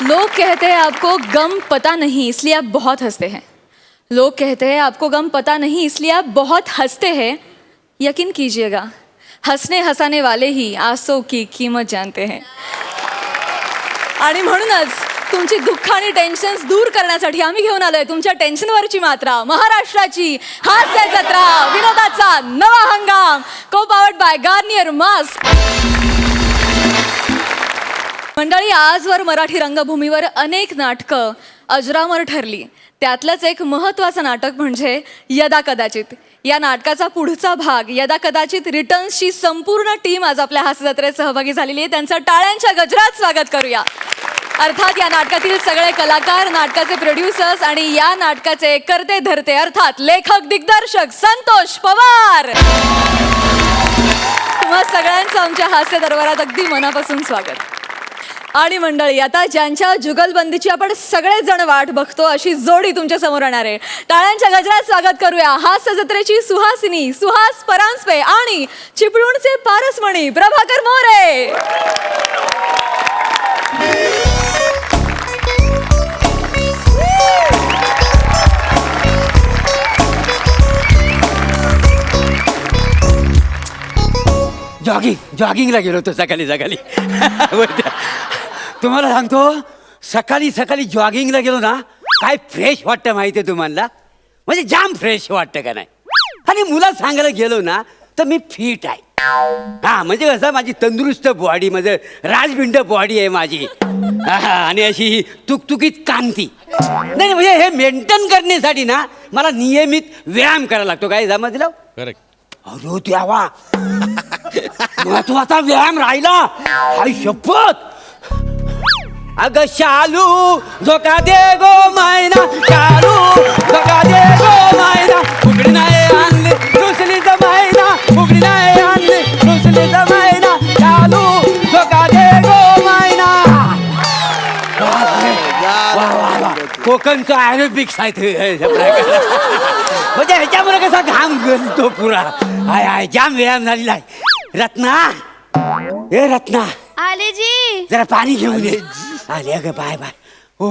लोग कहते हैं आपको गम पता नहीं इसलिए आप बहुत हंसते हैं। लोग कहते हैं आपको गम पता नहीं इसलिए आप बहुत हंसते हैं। यकीन कीजिएगा, हंसने हंसाने वाले ही आंसू की कीमत जानते हैं। आणि म्हणूनच तुमची दुःख आणि टेन्शन्स दूर करण्यासाठी आम्ही घेऊन आलोय तुमच्या टेन्शनवरची मात्रा, महाराष्ट्राची हास्य जत्रा, विनोदाचा नवा हंगाम, को पावर्ड बाय गार्नियर मास्क। मंडळी, आजवर मराठी रंगभूमीवर अनेक नाटकं अजरामर ठरली। त्यातलंच एक महत्त्वाचं नाटक म्हणजे यदा कदाचित। या नाटकाचा पुढचा भाग यदा कदाचित रिटर्न्सची संपूर्ण टीम आज आपल्या हास्य जत्रेत सहभागी झालेली आहे। त्यांचं टाळ्यांच्या गजरात स्वागत करूया। अर्थात या नाटकातील सगळे कलाकार, नाटकाचे प्रोड्युसर्स आणि या नाटकाचे करते धरते अर्थात लेखक दिग्दर्शक संतोष पवार। तुम्हा सगळ्यांचं आमच्या हास्य दरबारात अगदी मनापासून स्वागत। आणि मंडळी, आता ज्यांच्या जुगलबंदीची आपण सगळेजण वाट बघतो अशी जोडी तुमच्या समोर येणार आहे। टाळ्यांच्या गजरात स्वागत करूया हास्य जत्रेची सुहासिनी सुहास परांजपे आणि चिपळूणचे पारसमणी प्रभाकर मोरे। जॉगिंगला गेलो होतो सकाळी तुम्हाला सांगतो, सकाळी जॉगिंगला गेलो ना, काय फ्रेश वाटतं माहिती आहे तुम्हाला, म्हणजे जाम फ्रेश वाटतं का नाही। आणि मुला सांगायला गेलो ना तर मी फिट आहे। हा म्हणजे कसं, माझी तंदुरुस्त बॉडी, म्हणजे राजबिंड बॉडी आहे माझी। आणि अशी तुकतुकीत कांती नाही, म्हणजे हे मेंटेन करण्यासाठी ना मला नियमित व्यायाम करायला लागतो। काय समजलं? करेक्ट। अरे देवा, महत्वाचा व्यायाम राहिला, हाय शपथ। अग शालू धोका दे गो मैना, शालू धोका दे गो मैना, फुगडी नाही आणली दुसरी जमायना, फुगडी नाही आणली दुसरी जमायना, शालू धोका दे गो मैना। कोकणचं ॲरोबिक्स आहे ते, म्हणजे ह्याच्यामुळे कसा घाम गळतो पुरा। हाय हाय, जाम व्यायाम झालेला आहे। रत्ना, ए रत्ना, आले जी, जरा पाणी घेऊन ये। आले अगं, बाय बाय। हो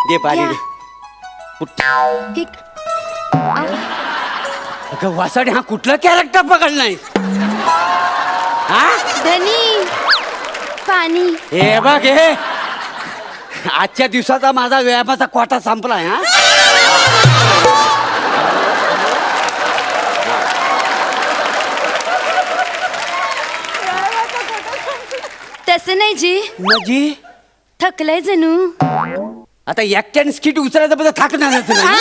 दे पाणी दे। अगं वासाडे, हा कुठला कॅरेक्टर पकडलाय? हा धनी पाणी। हे बघ, हे आजच्या दिवसाचा माझा व्यायामाचा कोटा संपलाय। हा तसं नाही जी, म्हणजे थकलंय जणू। आता एकट्याने स्किट उचलायचं पण थाकणारच नाही।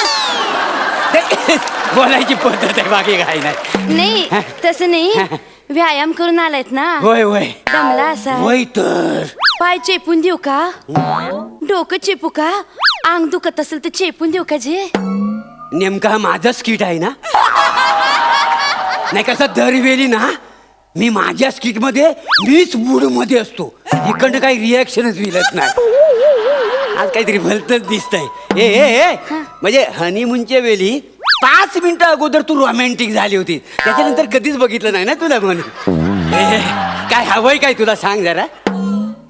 ते बोलायची पद्धत आहे, बाकी काही नाही। नाही तसं नाही, व्यायाम करून आलायत ना। होय होय दमला असा। होय तर पाय चेपून देऊ का? डोकं चेपू का? अंग दुखत असेल तर चेपून देऊ का जे? नेमका हा माझं स्किट आहे ना? नाही, कसं दरवेळी ना मी माझ्या स्किट मध्ये मीच मूड मध्ये असतो, इकडनं काही रिॲक्शनच मिळत नाही। आज काहीतरी भलतच दिसतंय। ए म्हणजे हनीमूनच्या वेळी 5 मिनिटं अगोदर तू रोमॅन्टिक झाली होती, त्याच्यानंतर कधीच बघितलं नाही ना तुला म्हणून। काय हवंय काय तुला, सांग जरा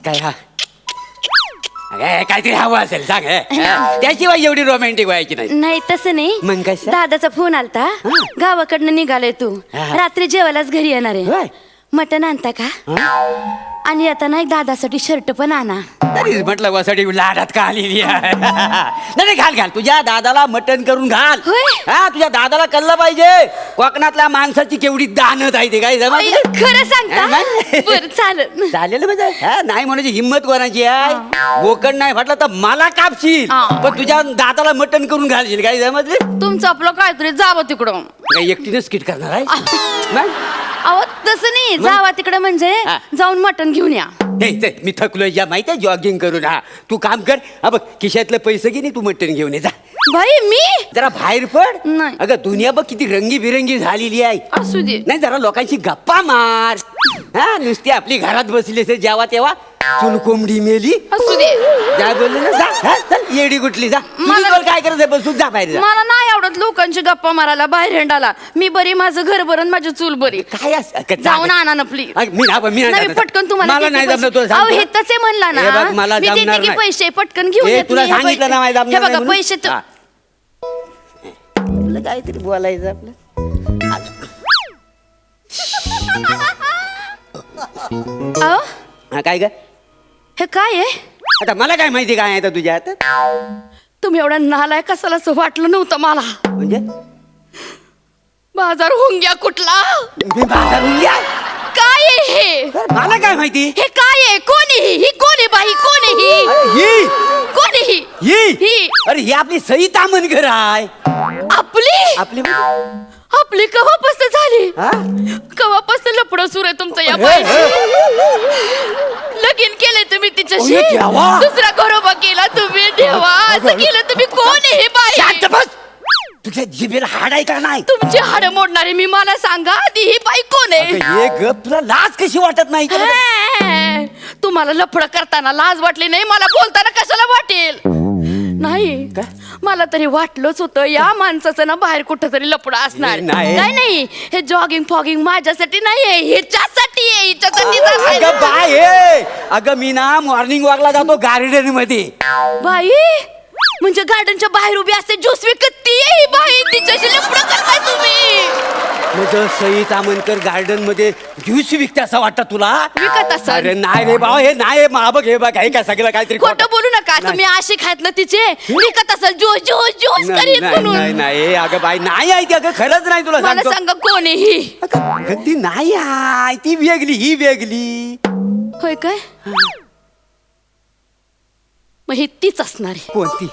काय? हा काहीतरी हवं असेल सांग, त्याशिवाय एवढी रोमॅन्टिक व्हायची नाही। नाही तसं नाही, मग कसं? दादाचा फोन आलता, गावाकडनं निघालाय तू, रात्री जेवायलाच घरी येणार आहे। मटण आणता का? आणि येताना एक दादासाठी शर्ट पण आणा। तरीच म्हटलं वासाठी लाडात का आलेली आहे। नाही घाल घाल, तुझ्या दादाला मटण करून घाल। होय? हा, तुझ्या दादाला कळलं पाहिजे कोकणातल्या माणसाची केवढी दानत आहे ते। काय जमत? खरं सांगता? बरं चालेल चालेल म्हणजे, नाही म्हणायची हिंमत कोणाची आहे? बोकड नाही फाटला तर मला कापशील, पण तुझ्या दादाला मटण करून घालशील। काय जमत? तुमचं आपलं काहीतरी जावं तिकडं। काय एकटीने स्किट करणार आहे? अहो तसं नाही, जावा तिकडे म्हणजे हा. जाऊन मटण घेऊन या. हे मी थकलोय या माहिती आहे जॉगिंग करून. हा तू काम कर. हा बघ खिशातलं पैसे घे नी तू मटण घेऊन ये जा. बाई मी जरा बाहेर पड. नाही. अगं दुनिया बघ किती रंगीबिरंगी झालेली आहे. असू दे. नाही जरा लोकांची गप्पा मार. हा नुसती आपली घरात बसली असेल जेव्हा तेव्हा चुल कोंबडी मेली. असू दे. काय बोलले ना जा. हा, चल येडी कुठली जा. मला- तुला काय करायचं बस तू जा बाहेर जा. मला नाही आवडत लोकांची गप्पा मारायला बाहेर हिंडाला. मी बरी, माझं घर बरं, माझी चूल बरी. काय असं- का- जाऊन आणा ना प्लीज. मी नाही नाही पटकन तुम्हाला मला किती नाही पैसे- जमलं तुला अहो सांगतो. हे तसे म्हणला हे ना बघ, मला मी देते जमणार की नाही. पैसे पटकन घेऊन हे येते. तुला हे सांगितलं पैसे- ना माझ्या हे बघा पैसे हा. तुला काहीतरी बोलायचं आपलं. अहो हा काय ग हे काय आहे? आता मला काय माहिती काय आहे आता तुझ्या हातात. तुम्ही एवढा नालाय कसाला असं वाटलं नव्हतं मला. म्हणजे बाजार हुंग्या कुठला? मी बाजारून घ्या. काय आहे हे? मला काय माहिती. हे काय आहे? कोण आहे ही? कोण आहे बाई? कोण आहे ही? अरे ही कोण आहे ही? ही ही अरे ही आपली सई तामणकर आहे. आपली आपली आपली कवापासून झाली? हा? कवापासून लपडं सुरू आहे तुमचं या हे, बाईशी? लगीन केलंय तुम्ही तिच्याशी? अरे देवा. दुसरा घरोबा केला तुम्ही देवा? असं केलं तुम्ही? कोण आहे ही बाई? शांत बस. तुझ्या जिभेला हाड आहे का नाही. तुमची हाडं मोडणारी मी, मला सांगा आधी ही बाई कोण आहे? अगं, ये गप तुला लाज कशी वाटत नाही का? तुम्हाला लफडं करताना लाज वाटली नाही, मला बोलताना कशाला वाटेल? नाही काय? मला तरी वाटलंच होतं या माणसाचं ना बाहेर कुठं तरी लपडं असणार. नाही. काय नाही, हे जॉगिंग फॉगिंग माझ्यासाठी नाहीये, हिच्यासाठी आहे, हिच्यासाठी अगं जात बाय हे. अगं मी ना मॉर्निंग वॉकला जातो गार्डन मध्ये. बाई. म्हणजे गार्डनच्या बाहेर उभी असते ज्यूस विकत ती आहे ही बाई, तिच्याशी लफडं करताय तुम्ही. म्हणजे सई तामणकर गार्डन मध्ये ज्यूस विकते असं वाटतं तुला? विकत असाल. अरे नाही रे बाबा हे नाही बघ हे बघ हे काय सगळं काहीतरी खोटं बोलू नका. नाही. तुम्ही अशी खायतलं तिचे विकत असाल ज्यूस ज्यूस ज्यूस नाही करीत नाही म्हणून. नाही, नाही अगं बाई नाही आहे ती. अगं खरंच नाही तुला मला सांगतो. सांगा कोण आहे ही? अगं, ती नाही आहे ती वेगळी ही वेगळी. होय काय? मग ही तीच असणार आहे. कोणती?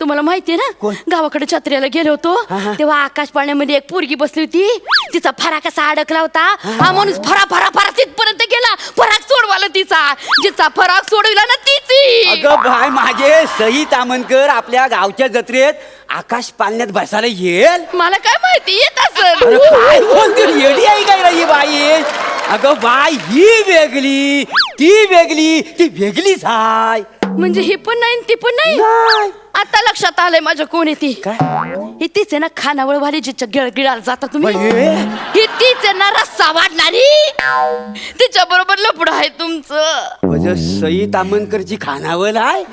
तुम्हाला माहितीये ना, कोण? गावाकडे जत्रेला गेलो होतो हा. तेव्हा आकाश पाळण्यामध्ये एक पोरगी बसली होती. तिचा फरा कसा अडकला होता. हा माणूस फरा फरा फरा तिथपर्यंत गेला. फराक सोडवाला तिचा. जिचा फराक सोडविला ना तिची. अगं बाय माझे सई तामणकर आपल्या गावच्या जत्रेत आकाश पालण्यात बसायला येईल. मला काय माहिती येत अरे असेल. काय बोलते येडी आहे काय रे ही बाई. अगं बाय ही वेगळी ती वेगळी ती वेगळीच आहे. म्हणजे ही पण नाही ती पण नाही. नाही. आता लक्षात आलंय माझ्या कोण आहे ती. काय ही तीच आहे ना खानावळ वाली जिच्या गिळगिळाला जाता तुम्ही. बाई. ही तीच आहे ना रस्सा वाढणारी. तिच्या बरोबर लपड आहे तुमचं. म्हणजे सई तामणकरची खानावळ आहे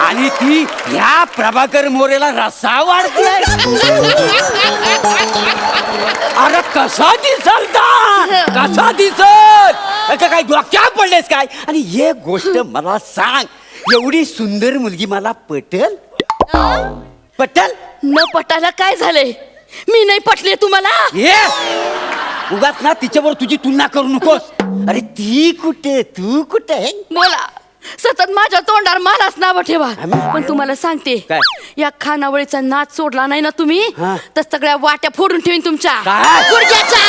आणि ती ह्या प्रभाकर मोरेला रस्सा वाढते. अरे कसा दिसलता कसा दिसत काय डोक्या पडलेस काय. आणि एक गोष्ट मला सांग, एवढी सुंदर मुलगी मला पटेल? पटेल? न पटायला काय झालंय? मी नाही पटले तुम्हाला? ये उगाच ना तिच्याबरोबर तुझी तुलना करू नकोस. अरे ती कुठे तू कुठे. बोला. सतत माझ्या तोंडावर मलाच नाव ठेवा. आम्ही? पण तुम्हाला सांगते, काय? या खानावळीचा नाच सोडला नाही ना तुम्ही, हा. तर सगळ्या वाट्या फोडून ठेवीन तुमच्या काय? गुडघ्याच्या.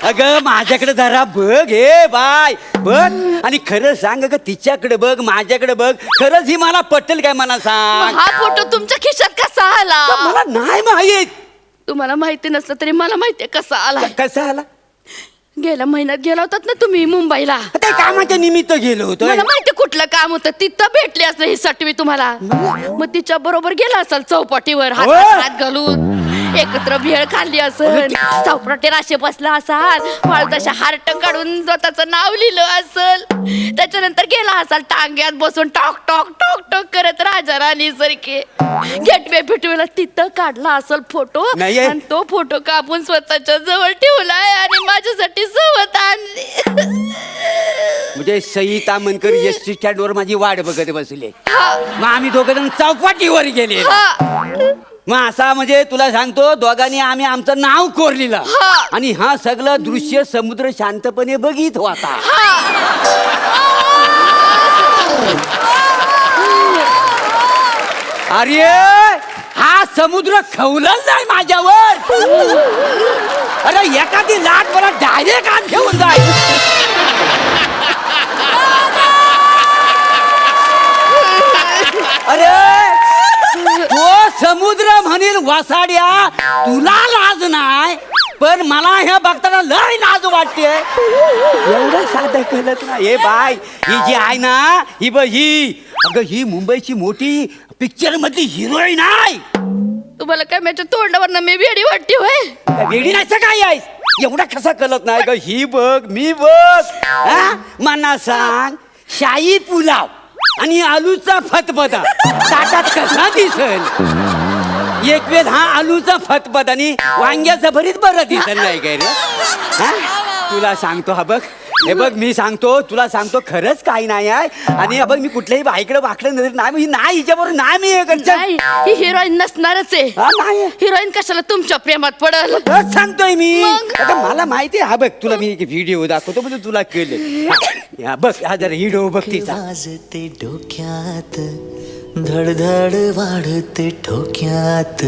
अगं माझ्याकडे जरा बघ हे बाय बघ आणि खरं सांग अगं तिच्याकडे बघ माझ्याकडे बघ. खरंच ही मला पटेल काय मला मग सांग. हा फोटो तुमच्या खिशात कसा आला? मला नाही माहित. तुम्हाला माहिती नसलं तरी मला माहितीये कसा आला. कसा आला? गेल्या महिन्यात गेला होतात ना तुम्ही मुंबईला. ते कामाच्या निमित्त गेलो होतो. मला माहिती कुठलं काम होतं. तिथं भेटली असं ही सटवी तुम्हाला. मग तिच्या बरोबर गेला असाल चौपाटीवर होय. हातात हात घालून. एकत्र भेळ खाल्ली असल. चौपाटी राशी बसला असाल. वाळदाशा हार्ट काढून स्वतःचं नाव लिहिलं असल. त्याच्यानंतर गेला असाल टांग्यात बसून टॉक टॉक टॉक टॉक करत राजा राणी सारखे. गेटवे भेटवेला तिथं काढला असल फोटो. नाही. आणि तो फोटो कापून स्वतःच्या जवळ ठेवलाय आणि माझ्यासाठी सोबत आणली. म्हणजे सई तामणकर एसटी स्टँड वर माझी वाट बघत बसले. हा. मग आम्ही दोघं जण चौपाटीवर गेले. हा. मग असा म्हणजे तुला सांगतो दोघांनी आम्ही आमचं नाव कोरलेलं. हा. आणि हा सगळं दृश्य समुद्र शांतपणे बघित होता. हा. अरे हा समुद्र खवलल नाही माझ्यावर. अरे एखादी लाट मला डायरेक्ट आत घेऊन जाईल. अरे तो समुद्र म्हणील वसाड्या तुला लाज नाही, पण मला ह्या बघताना लय लाज वाटते. एवढं साधं कळत ना. हे बाय ही जी आहे ना ही अगं ही मुंबईची मोठी पिक्चर मधली हिरोईन आहे. तुम्हाला काय माझ्या तोंडावर मी वेडी वाटते होय. वेडी नाही काय आहेस. एवढा कसा कळत नाही ग. ही बघ मी बघ. हा? मला सांग शाही पुलाव आणि आलूचा फतफदा ताटात कसा दिसेल. एक वेळ हा आलूचा फतफद आणि वांग्याचं भरीत बरं दिसेल नाही काय रे. हा? तुला सांगतो हा बघ. हे बघ मी सांगतो तुला सांगतो खरंच काही नाही आहे. आणि बघ मी कुठल्याही बाईकडे वाकडं नजर नाही नाही हिच्याबरोबर नाही मी हे करतो. नाही ही हिरोईन नसणारच आहे. हा, नाही हिरोईन कशाला तुमच्या प्रेमात पडल. खरंच सांगतोय मी. मग? आता मला माहिती आहे. हा बघ तुला मी एक व्हिडिओ दाखवतो म्हणजे तुला कळेल. हा बघ हा जरा व्हिडिओ बघ तिचा. वाजते डोक्यात धडधड वाढते ठोक्यात.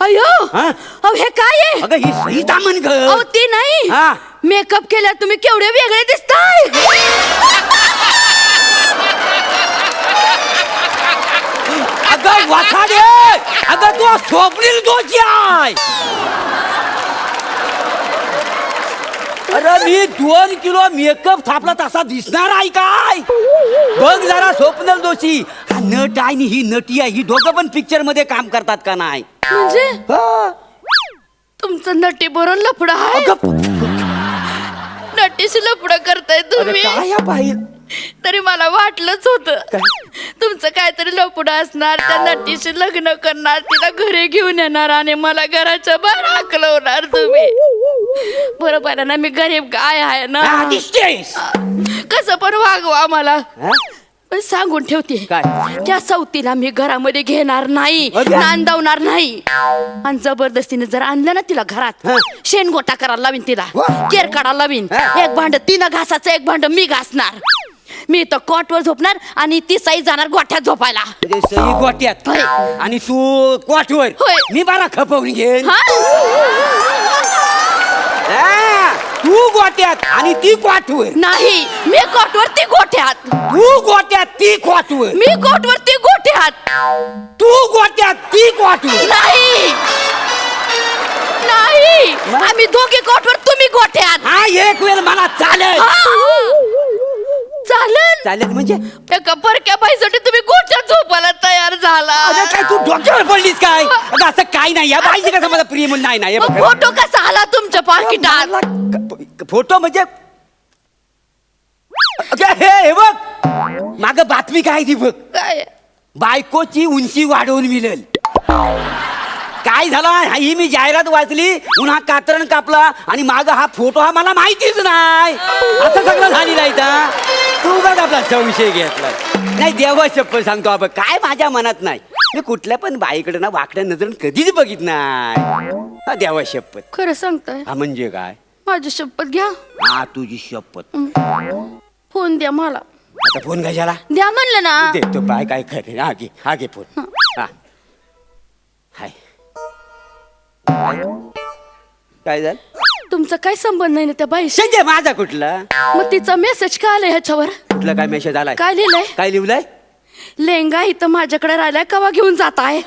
अयो हा? अहो हे काय आहे. अगं ही सहिता म्हण ग. अहो ते नाही हा. मेकअप केल्या तुम्ही केवढे वेगळे दिसताय. अगं वासाडे अगं तू स्वप्नील दोषी आहे. अरे मी 2 किलो मेकअप थापला तसा दिसणार आहे काय. बघ जरा स्वप्नील दोषी हा नट आहे आणि ही नटी आहे. ही दोघं पण पिक्चर मध्ये काम करतात का नाही. म्हणजे हा. तुमचं नटी बरोबर लफड आहे. अगं, नटीशी लफड करताय अरे तुम्ही. काय या बाई. तरी मला वाटलंच होतं काय? तुमचं काहीतरी लफड असणार. त्या नटीशी लग्न करणार, तिला घरी घेऊन येणार आणि मला घराच्या बाहेर हाकलवणार तुम्ही. बरोबर आहे ना. मी गरीब गाय आहे ना. हा, दिसतेस. कसं पण वागवा मला. हा? पण सांगून ठेवते काय? त्या सवतीला मी घरामध्ये घेणार नाही, अगं. नांदवणार नाही. आणि जबरदस्तीने जर आणलं ना तिला घरात हा. शेणगोटा करायला लावीन, तिला वा. केर काढायला लावीन. हा. एक भांड तिनं घासाचं, एक भांड मी घासणार. मी तर कॉटवर झोपणार आणि ती साई जाणार गोठ्यात झोपायला. म्हणजे सई गोट्यात होय. आणि तू क्वाटवर. होय. मी बारा खपवून घेईन. हा? हा, तू गोट्यात आणि ती क्वाटवर. नाही मी कॉटवर, ती गोठ्यात. तू गोट्यात ती क्वाटवर. मी कॉटवर, ती गोठ्यात. तू गोट्यात ती क्वाटवर. नाही नाही आम्ही दोघे कॉटवर, तुम्ही गोठ्यात. हा एक वेळ मला चालेल. चालेल. चालेल म्हणजे एका परक्या बाईसाठी तुम्ही गोठ्यात झोपायला तयार झाला. अरे काय तू डोक्यावर पडलीस काय. अगं असं काय नाही. या बाईची कसं मला प्रिय म्हणून नाही नाही. मग फोटो कसा आला तुमच्या पाकिटात. फोटो म्हणजे अगं हे बघ माग बातमी काय ती बघ. काय बायकोची उंची वाढवून मिळेल. काय झालं ही मी जाहिरात वाचली. पुन्हा कात्रण कापला आणि माग हा फोटो हा मला माहितीच नाही. असं सगळं झालेलं आहे. तू का आपला संशय घेतला नाही. देवा शपथ सांगतो आपण काय माझ्या मनात नाही. मी कुठल्या पण बाईकडे ना वाकड्या नजरेन कधीच बघित नाही. देवा शपथ. खरं सांगताय. हा म्हणजे काय. माझी शपथ घ्या. हा तुझी शपथ. फोन द्या मला. आता फोन कशाला द्या म्हणलं ना. देतो बाय काय खरे. हा घे फोन. हा हाय काय झालं. तुमचा काय संबंध नाही ना त्या बाईशी. संजय माझा कुठला. मग तिचा मेसेज काय आलाय ह्याच्यावर. कुठला काय मेसेज आलाय. काय लिहिलंय. काय लिहिलंय. लेंगा इथं माझ्याकडे राहिलाय, कवा घेऊन जात आहे.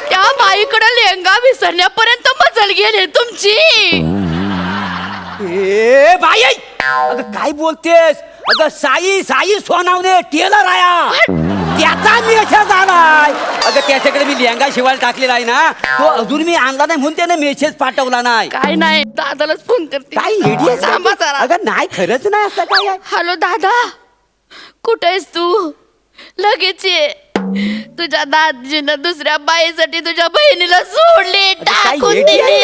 त्या बाईकडे लेंगा विसरण्यापर्यंत मजल गेले तुमची. ए बाई अगं काय बोलतेस. अगं साई साई सोनावणे टेलर आया त्याचा मेसेज आलाय. अगं त्याच्याकडे मी लेंगा शिवायला टाकलेला आहे ना. तो अजून मी आणला नाही म्हणून त्याने मेसेज पाठवला नाही. काय नाही दादालाच फोन करते. काय idiot थांबा आहे. जरा. अगं नाही खरंच नाही असं काय आहे. हॅलो दादा, कुठे आहेस तू. लगेच ये. तुझ्या दाजीनं दुसऱ्या बाईसाठी तुझ्या बहिणीला सोडली, टाकून दिली.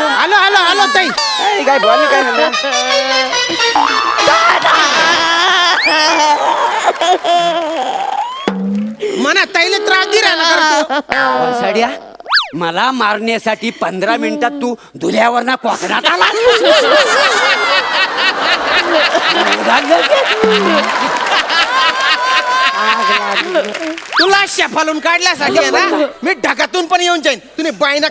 आलो आलो आलो ताई. काय बोल काय झालं? मना ताईला त्रास दे राहिला करतो. वासाड्या मला मारण्यासाठी 15 मिनिटात तू धुल्यावर ना कोकणात आला. तुला शेफालून काढल्यासाठी आहे ना मी ढगातून पण येऊन जाईन तुम्ही बाईना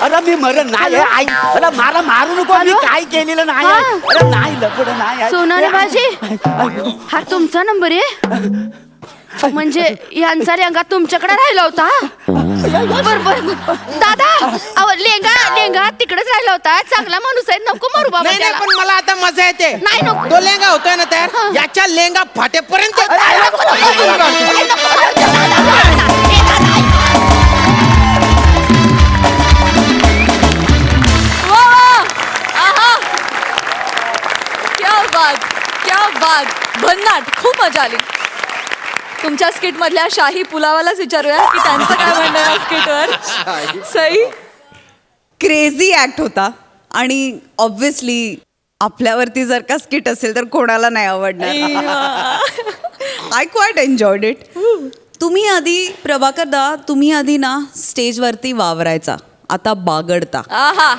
अरे मी मरण नाही आहे, आई. अरे मला मारू नको, मी काय केलेलं नाही आहे. अरे नाही लपड नाही आहे. सोनाली भाजी हा तुमचा नंबर आहे म्हणजे यांचा लेंगा तुमच्याकडे राहिला होता. बर बर दादा अहो लेंगा तिकडेच राहिला होता. चांगला माणूस आहे नको मारू बाबा नाही नाही त्याला. पण मला आता मजा येते. नाही, नको. तो लेंगा होतोय ना तयार याच्या लेंगा फाटेपर्यंत क्या बात भन्नाट. खूप मजा आली. तुमच्या स्किट मधल्या शाही पुलावालाच विचारूया की त्यांचं काय म्हणणं आहे स्किटवर. सई क्रेझी ॲक्ट होता आणि ऑब्व्हियसली आपल्यावरती जर का स्किट असेल तर कोणाला नाही आवडणार. I quite enjoyed it. तुम्ही आधी प्रभाकर दा तुम्ही आधी ना स्टेजवरती वावरायचा, आता बागडता आहा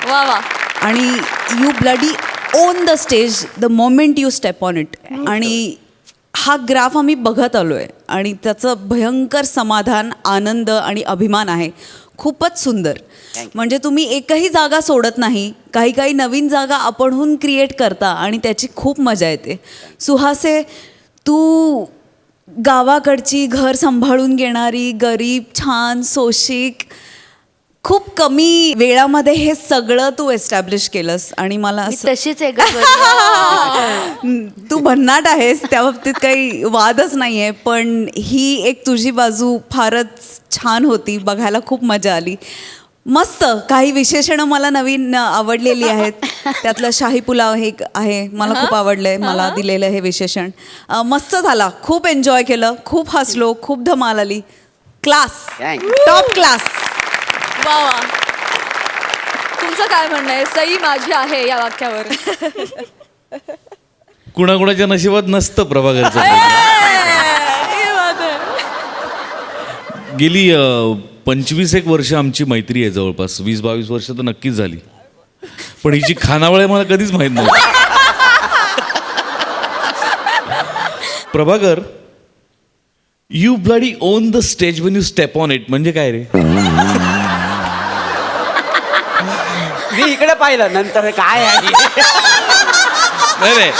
वा वा. आणि you bloody on the stage the moment you step on it. आणि हा ग्राफ आम्ही बघत आलो आहे आणि त्याचं भयंकर समाधान, आनंद आणि अभिमान आहे. खूपच सुंदर. म्हणजे तुम्ही एकही जागा सोडत नाही. काही काही नवीन जागा आपणहून क्रिएट करता आणि त्याची खूप मजा येते. सुहासे, तू गावाकडची घर सांभाळून घेणारी गरीब छान सोशिक खूप कमी वेळामध्ये हे सगळं तू एस्टॅब्लिश केलंस आणि मला असं तशीच आहे का तू भन्नाट आहेस त्या बाबतीत काही वादच नाही आहे. पण ही एक तुझी बाजू फारच छान होती, बघायला खूप मजा आली. मस्त काही विशेषणं मला नवीन आवडलेली आहेत. त्यातलं शाही पुलाव हे आहे मला खूप आवडलं आहे, मला दिलेलं हे विशेषण मस्त झाला. खूप एन्जॉय केलं, खूप हसलो, खूप धमाल आली. Class, top class. वा वा. तुमचं काय म्हणणं आहे सई माझी आहे या वाक्यावर. कुणाकुणाच्या नशिबात नसतं प्रभाकरचं. हे बात आहे. गेली 25-1 वर्ष आमची मैत्री आहे, जवळपास 20-22 वर्ष तर नक्कीच झाली. पण हिची खानावळ आहे मला कधीच माहित नव्हतं. Prabhakar, you bloody on the stage Wien you step on it म्हणजे काय रे? मी इकडे पाहिलं नंतर काय आहे. नाही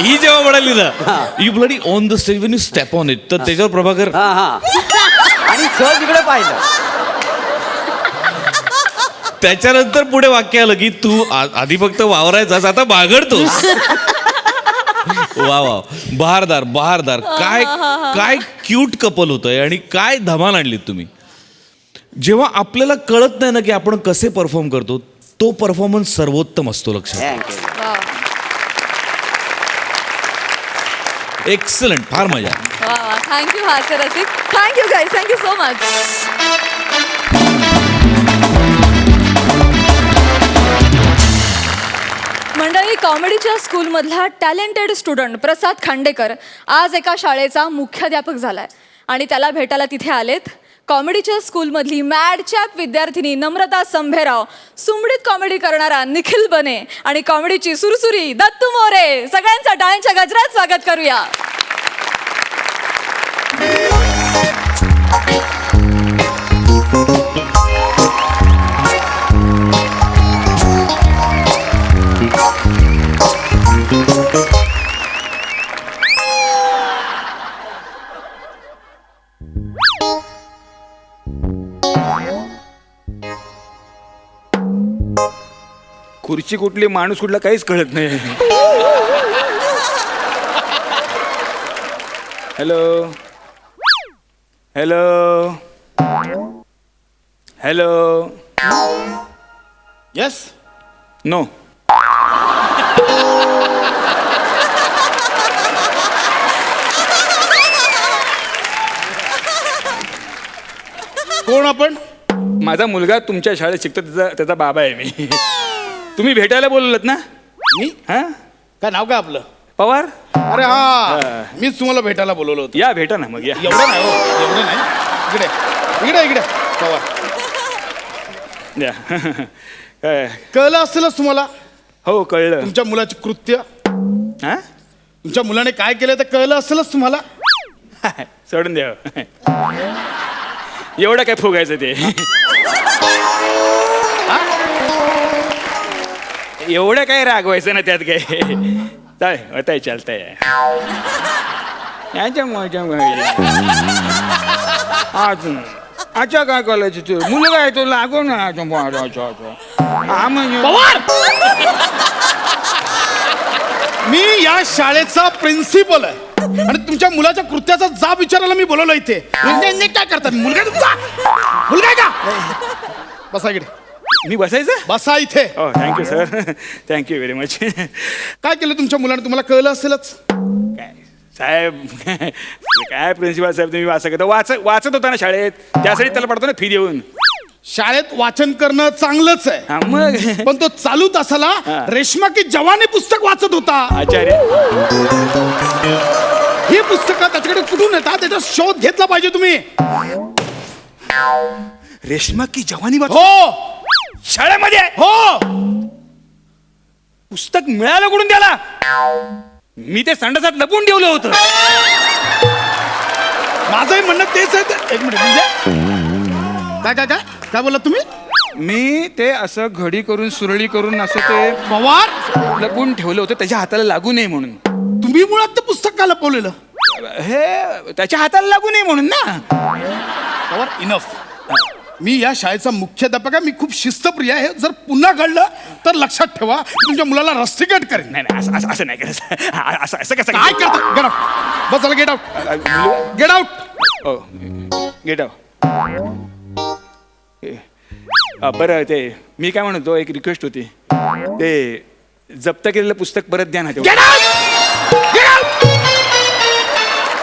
ही जेव्हा म्हणाली ना you bloody on the stage Wien you step on it, तर त्याच्यावर प्रभाकर हा हा आणि सहज इकडे पाहिलं. त्याच्यानंतर पुढे वाक्य आलं की तू आधी फक्त वावरायचास आता बागडतोस. वा वा, बहारदार बहारदार. काय काय क्यूट कपल होतंय आणि काय धमाल आणलीत तुम्ही. जेव्हा आपल्याला कळत नाही ना की आपण कसे परफॉर्म करतो, तो परफॉर्मन्स सर्वोत्तम असतो. लक्षात. एक्सलंट, फार मजा. वा वा. थँक्यू हास्य रसिक. Thank you guys, thank you so much. मंडळी, कॉमेडीच्या स्कूलमधला टॅलेंटेड स्टुडंट प्रसाद खांडेकर आज एका शाळेचा मुख्याध्यापक झालाय आणि त्याला भेटायला तिथे आलेत कॉमेडीच्या स्कूलमधली मॅड चॅप विद्यार्थिनी नम्रता संभेराव, सुमडीत कॉमेडी करणारा निखिल बने आणि कॉमेडीची सुरसुरी दत्तू मोरे. सगळ्यांचा टाळ्यांच्या गजरात स्वागत करूया. खुर्ची कुठली माणूस कुठला काहीच कळत नाही. Hello hello hello. Yes no. कोण आपण? माझा मुलगा तुमच्या शाळेत शिकतो, त्याचा बाबा आहे मी. तुम्ही भेटायला बोललात ना? मी हा, काय नाव काय आपलं? पवार अरे हा मीच तुम्हाला भेटायला बोलवलं होतं. या भेटा ना मग या. एवढं नाही हो, एवढं नाही. इकडे इकडे इकडे पवार. या. काय? कळलं असेलच तुम्हाला हो कळलं. तुमच्या मुलाचे कृत्य. हा तुमच्या मुलाने काय केलं ते कळलं असेलच तुम्हाला. सोडून द्या. एवढं काय फुगायचं ते. एवढं काय रागवायचं ना त्यात काय. चालेल होताय चालतंय. अच्छा काय करायचं तू मुलगा आहे तो लागो ना. हा म्हणजे मी या शाळेचा प्रिन्सिपल आहे आणि तुमच्या मुलाच्या कृत्याचा जाब विचारायला मी बोलवलं इथे. काय करतात मुलगा तुमचा मुलगा आहे का. बसा इकडे. मी बसायचं. बसा इथे. हो thank you sir. Thank you very much. काय केलं तुमच्या मुलाने तुम्हाला कळलं असेलच. काय साहेब काय प्रिन्सिपल साहेब तुम्ही असं करता. वाचत होता ना शाळेत त्यासाठी त्याला पडतो ना फी देऊन. शाळेत वाचन करणं चांगलंच आहे हा मग पण तो चालू तासाला रेशमा की जवानी पुस्तक वाचत होता. आचार्य ही पुस्तकं त्याच्याकडे कुठून येतात त्याचा शोध घेतला पाहिजे तुम्ही. रेशमा की जवानी वाच हो शाळेमध्ये हो. पुस्तक मिळालं कुठून त्याला. मी ते संडासात लपून ठेवलं होतं. माझंही म्हणणं तेच आहे. एक मिनिट म्हणजे काय काय काय काय बोलला तुम्ही. मी ते असं घडी करून सुरळी करून असं ते पवार लपून ठेवलं होतं त्याच्या हाताला लागू नये म्हणून. तुम्ही मुळात ते पुस्तक का लपवलेलं. हे त्याच्या हाताला लागू नये म्हणून ना. पवार इनफ. मी या शाळेचा मुख्याध्यापक आहे. मी खूप शिस्तप्रिय आहे. जर पुन्हा घडलं तर लक्षात ठेवा तुमच्या मुलाला रस्टिकेट करेन. नाही नाही असं नाही करायचं. असं कसं काय करता. Gate out. बस चला get out. Get out. Get बरं ते मी काय म्हणतो एक रिक्वेस्ट होती. ते जप्त केलेलं पुस्तक परत द्या ना. Get out. Get out.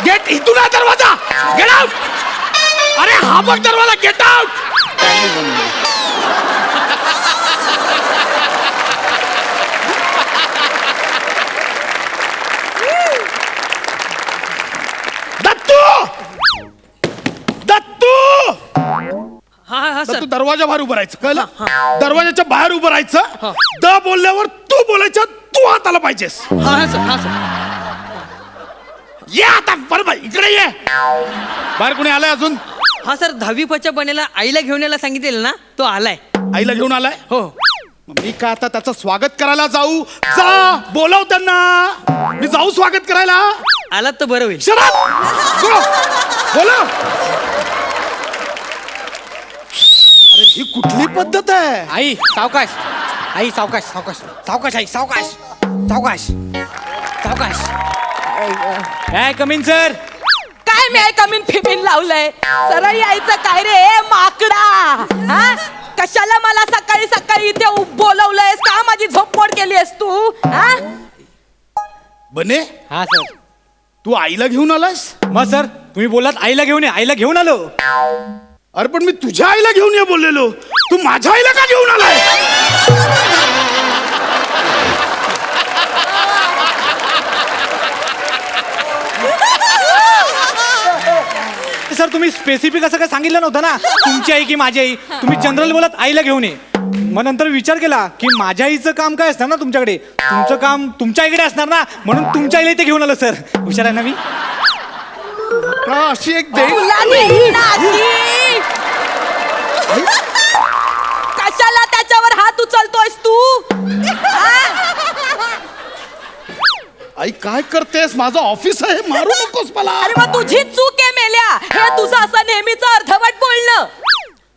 Get इथून आहे दरवाजा. Get out. अरे हा बघ दरवाजा. Get out. दत्तू दत्तू दत्तू दरवाजा बाहेर उभं राहायचं कळलं. दरवाजाच्या बाहेर उभं राहायचं. द बोलल्यावर तू बोलायचं. तू हाताला पाहिजेस. ये आता बरोबर इकडे ये. बाहेर कोणी आलाय अजून. हा सर 10वी पच्या बनेला आईला घेऊन यायला सांगितलेलं ना तो आलाय. आईला घेऊन आलाय. हो मग मी का आता त्याचं स्वागत करायला जाऊ. जा बोलाव त्यांना. मी जाऊ स्वागत करायला. आलात तर बरं होईल. Shut up! Go! बोला. अरे ही कुठली पद्धत आहे. आई सावकाश. आई सावकाश सावकाश सावकाश. आई सावकाश सावकाश सावकाश. काय कमीन सर. काय मी कमीन फिमीन लावलंय. सरळ यायचं काय रे माकडा. हा कशाला मला सकाळी सकाळी इथे बोलवलंयस. का माझी झोपमोड केलीस तू. हा बने हा सर. तू आईला घेऊन आलास. मग सर तुम्ही बोलात आईला घेऊन ये. आईला घेऊन आलो. अरे पण मी तुझ्या आईला घेऊन ये बोललेलो. तू माझ्या आईला का घेऊन आलाय. सर तुम्ही स्पेसिफिक असं काय सांगितलं नव्हतं ना तुमची आई की माझी आई. तुम्ही जनरल बोलत आईला घेऊन ये. मग नंतर विचार केला की माझ्या आईचं काम काय असणार ना तुमच्याकडे. तुमचं काम तुमच्या आईकडे असणार ना म्हणून तुमच्या आईला इथे घेऊन आलो सर. हुशार आहे ना मी. अशी एक दे. तुला देईन ना अशी. कशाला त्याच्यावर हात उचलतोयस तू. आई काय करतेस. माझं ऑफिस आहे. मारू नकोस मला. अरे मग तुझी चूक आहे मेल्या. हे तुझं असं नेहमीच अर्धवट बोलणं.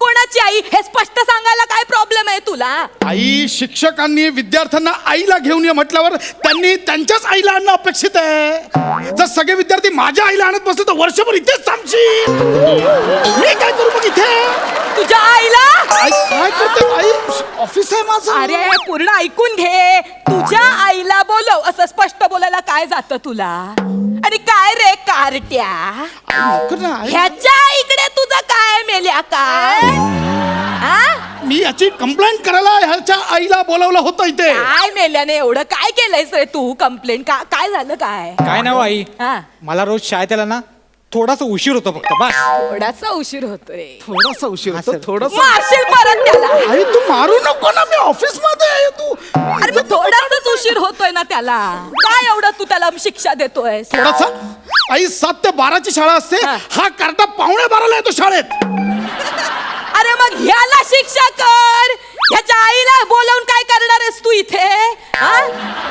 कोणाची आई हे स्पष्ट सांगायला काय प्रॉब्लेम आहे तुला. आई शिक्षकांनी विद्यार्थ्यांना आईला घेऊन ये म्हटल्यावर त्यांनी त्यांच्याच आईला आणणं अपेक्षित आहे. जर सगळे विद्यार्थी माझ्या आईला आणत बसले तर वर्षभर इथेच थांबशील. मी काय करू मग इथे. तुझ्या आईला. आई काय करते. आई ऑफिस आहे माझं. अरे पूर्ण ऐकून घे. तुझ्या आईला बोलव असं स्पष्ट बोलायला काय जातं तुला. आणि काय रे कारट्या. नको ना, आई. ह्याच्या इकडे तुझं काय मेल्या काय. मी याची कंप्लेंट करायला ह्याच्या आईला बोलावलं होतं इथे. काय मेल्याने एवढं काय केलंयस रे तू कंप्लेंट काय झालं काय काय नाव आई हा मला रोज शाळेत यायला ना थोडासा उशीर होतो फक्त बस. थोडासा उशीर होतोय थोडासा उशीर होतो थोडस. मारशील परत त्याला आई तू मारू नको ना, मी ऑफिस मध्ये आहे. तू अरे मग थोडासाच उशीर होतोय ना त्याला काय एवढं तू त्याला शिक्षा देतोय थोडासा. आई 7 ते 12 शाळा असते, हा. हा करता 11:15 येतो शाळेत. अरे मग ह्याला शिक्षा कर ह्याच्या आईला बोलावून काय करणार आहेस तू इथे हा?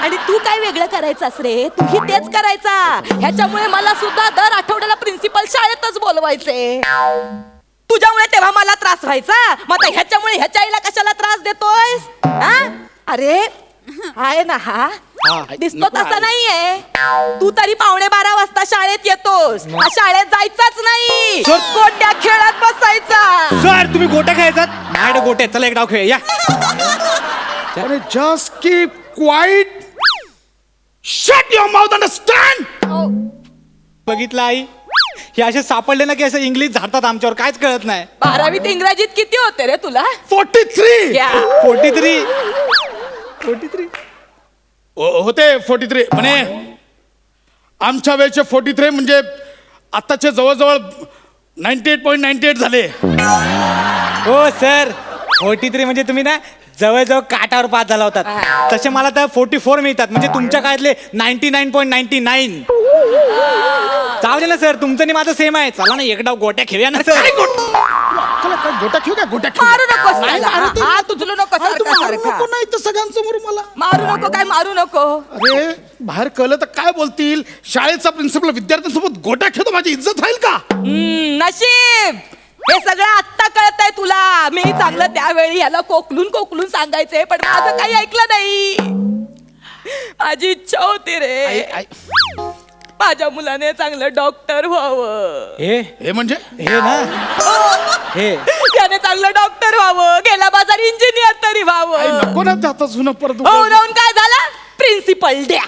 आणि तू काय वेगळं करायचास रे तूही तेच करायचा ह्याच्यामुळे मला सुद्धा दर आठवड्याला प्रिन्सिपल शाळेतच बोलवायचे तुझ्यामुळे तेव्हा मला त्रास व्हायचा मग आता ह्याच्यामुळे ह्याच्या आईला कशाला त्रास देतोयस हा? अरे आहे ना हा दिसतो तसा नाहीये तू तरी 11:15 वाजता शाळेत येतोस हा शाळेत जायचाच नाही सर. गोट्या खेळत बसायचा सर तुम्ही गोट्या खेळायचात माझ्याकडे गोटे चला एक डाव खेळ या. अरे just keep quiet, shut your mouth, understand. बघितलं आई हे असे सापडले ना की असं इंग्लिश झाडतात आमच्यावर काहीच कळत नाही. 12वीत इंग्रजीत किती होते रे तुला 43 क्या? 43 होते 43 म्हणे. आमच्या वेळचे 43 म्हणजे आताचे जवळजवळ 98.98 झाले. हो सर 43 म्हणजे तुम्ही ना जवळजवळ काटावर पास झाला होतात तसे मला तर 44 मिळतात म्हणजे तुमच्या काळातले 99.99. जाऊ दे ना सर तुमचं आणि माझं सेम आहे चला ना एक डाव गोट्या खेळूया ना सर. गोटा खेळ काय गोटा खेळ. मारू नकोस नाही, त्याला. मारू ते- हा, तुझलं नको अरे, तू सारखं मारू सारखं. नको नाही तर सगळ्यांसमोर मला. मारू नको काय मारू नको अरे बाहेर कळलं तर काय बोलतील. शाळेचा प्रिन्सिपल विद्यार्थ्यांसोबत गोटा खेळतो, माझी इज्जत राहील का. नशीब हे सगळं आत्ता कळतंय तुला मी चांगलं त्यावेळी ह्याला कोकलून सांगायचंय पण माझं काही ऐकलं नाही माझी इच्छा होती रे माझ्या मुलाने चांगलं डॉक्टर व्हावं हे म्हणजे हे ना हे त्याने चांगलं डॉक्टर व्हावं गेला बाजार इंजिनियर तरी आई, व्हावं नको ना त्याचा जुनं परत हो राहून काय झालं प्रिन्सिपल द्या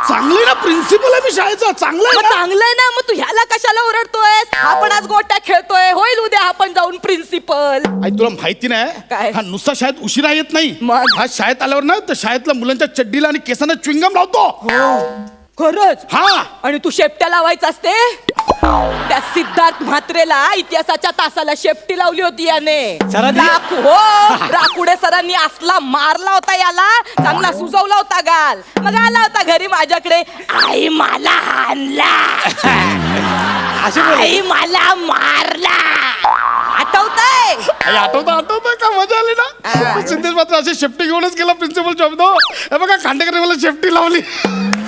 चांगले ना प्रिन्सिपल आहे मी शाळेचा चांगला आहे मग ना. चांगलंय ना मग तू ह्याला कशाला ओरडतोय आपण आज गोट्या खेळतोय होईल उद्या आपण जाऊन प्रिन्सिपल आई तुला माहिती नाही काय? हा नुसता शाळेत उशिरा येत नाही. मग? हा शाळेत आल्यावर ना तर शाळेतल्या मुलांच्या चड्डीला आणि केसांना च्विंगम लावतो. खरंच हा आणि तू शेपट्या लावायचा असते त्या सिद्धार्थ म्हात्रेला इतिहासाच्या तासाला शेपटी लावली होती याने सरांनी? राकुडे सरांनी असला मारला होता याला चांगला सुजवला होता गाल मग आला होता घरी माझ्याकडे आई मला हाणला आई मला मारला आठवतंय आई आठवतं का मजा आली ना. सिद्धेश मात्र अशी शेफ्टी घेऊनच गेला प्रिन्सिपल जॉब दो. हे बघा खांडेकर मला शेफ्टी लावली.